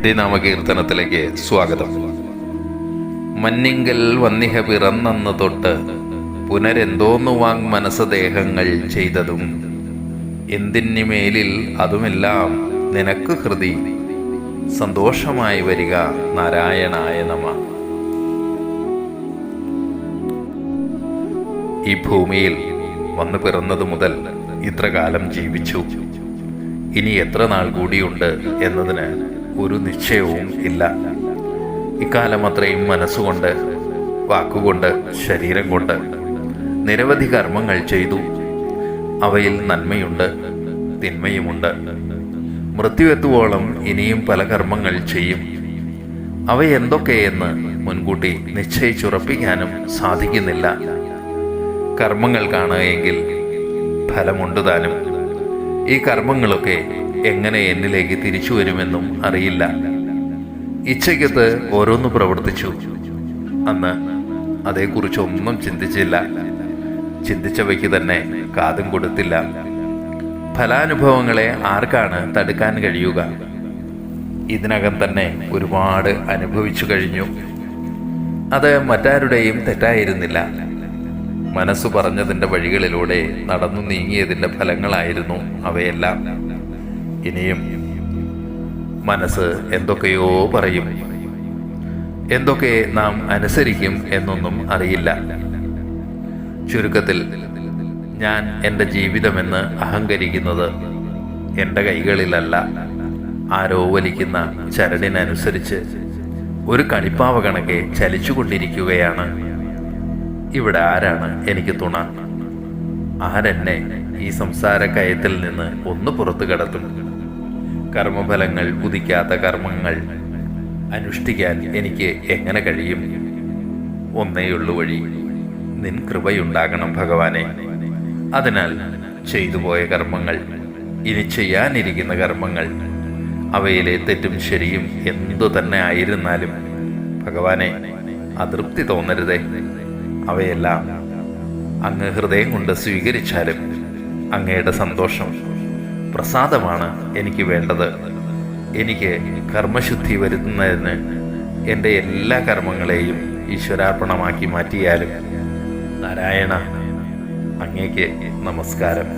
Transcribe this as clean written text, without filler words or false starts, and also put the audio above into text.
ഹരിനാമകീർത്തനത്തിലേക്ക് സ്വാഗതം. മന്നിങ്കൽ വന്നിഹ പിറന്നന്ന് തൊട്ട് പുനരെന്തോന്നു വാങ് മനസ്സദേഹങ്ങൾ ചെയ്തതും എന്തിനുമേലിൽ അതുമെല്ലാം നിനക്ക് ഹൃദി സന്തോഷമായി വരിക നാരായണായ നമ. ഈ ഭൂമിയിൽ വന്നു പിറന്നതു മുതൽ ഇത്ര കാലം ജീവിച്ചു. ഇനി എത്ര നാൾ കൂടിയുണ്ട് എന്നതിന് ഒരു നിശ്ചയവും ഇല്ല. ഇക്കാലം അത്രയും മനസ്സുകൊണ്ട്, വാക്കുകൊണ്ട്, ശരീരം കൊണ്ട് നിരവധി കർമ്മങ്ങൾ ചെയ്തു. അവയിൽ നന്മയുണ്ട്, തിന്മയുമുണ്ട്. മൃത്യുവെത്തുവോളം ഇനിയും പല കർമ്മങ്ങൾ ചെയ്യും. അവയെന്തൊക്കെയെന്ന് മുൻകൂട്ടി നിശ്ചയിച്ചുറപ്പിക്കാനും സാധിക്കുന്നില്ല. കർമ്മങ്ങൾ കാണുകയെങ്കിൽ ഫലമുണ്ട് താനും. ഈ കർമ്മങ്ങളൊക്കെ എങ്ങനെ എന്നിലേക്ക് തിരിച്ചു വരുമെന്നും അറിയില്ല. ഇച്ഛയ്ക്കത്ത് ഓരോന്ന് പ്രവർത്തിച്ചു. അന്ന് അതേക്കുറിച്ചൊന്നും ചിന്തിച്ചില്ല. ചിന്തിച്ചവയ്ക്ക് തന്നെ കാതും കൊടുത്തില്ല. ഫലാനുഭവങ്ങളെ ആർക്കാണ് തടുക്കാൻ കഴിയുക? ഇതിനകം തന്നെ ഒരുപാട് അനുഭവിച്ചു കഴിഞ്ഞു. അത് മറ്റാരുടെയും തെറ്റായിരുന്നില്ല. മനസ്സു പറഞ്ഞതിൻ്റെ വഴികളിലൂടെ നടന്നു നീങ്ങിയതിൻ്റെ ഫലങ്ങളായിരുന്നു അവയെല്ലാം. ഇനിയും മനസ്സ് എന്തൊക്കെയോ പറയും. എന്തൊക്കെ നാം അനുസരിക്കും എന്നൊന്നും അറിയില്ല. ചുരുക്കത്തിൽ, ഞാൻ എൻ്റെ ജീവിതമെന്ന് അഹങ്കരിക്കുന്നത് എൻ്റെ കൈകളിലല്ല. ആരോ വലിക്കുന്ന ചരടിനനുസരിച്ച് ഒരു കണിപ്പാവ കണക്കെ ചലിച്ചുകൊണ്ടിരിക്കുകയാണ്. ഇവിടെ ആരാണ് എനിക്ക് തുണ? ആരെന്നെ ഈ സംസാര കയത്തിൽ നിന്ന് ഒന്ന് പുറത്തു കടത്തും? കർമ്മഫലങ്ങൾ ഉദിക്കാത്ത കർമ്മങ്ങൾ അനുഷ്ഠിക്കാൻ എനിക്ക് എങ്ങനെ കഴിയും? ഒന്നേയുള്ളു വഴി, നിൻ കൃപയുണ്ടാകണം ഭഗവാനെ. അതിനാൽ ചെയ്തുപോയ കർമ്മങ്ങൾ, ഇനി ചെയ്യാനിരിക്കുന്ന കർമ്മങ്ങൾ, അവയിലെ തെറ്റും ശരിയും എന്തു തന്നെ ആയിരുന്നാലും ഭഗവാനെ, അതൃപ്തി തോന്നരുതേ. അവയെല്ലാം അങ്ങ് ഹൃദയം കൊണ്ട് സ്വീകരിച്ചാലും അങ്ങയുടെ സന്തോഷം, പ്രസാദമാണ് എനിക്ക് വേണ്ടത്. എനിക്ക് കർമ്മശുദ്ധി വരുത്തുന്നതിന് എൻ്റെ എല്ലാ കർമ്മങ്ങളെയും ഈശ്വരാർപ്പണമാക്കി മാറ്റിയാലും നാരായണ, അങ്ങേക്ക് നമസ്കാരം.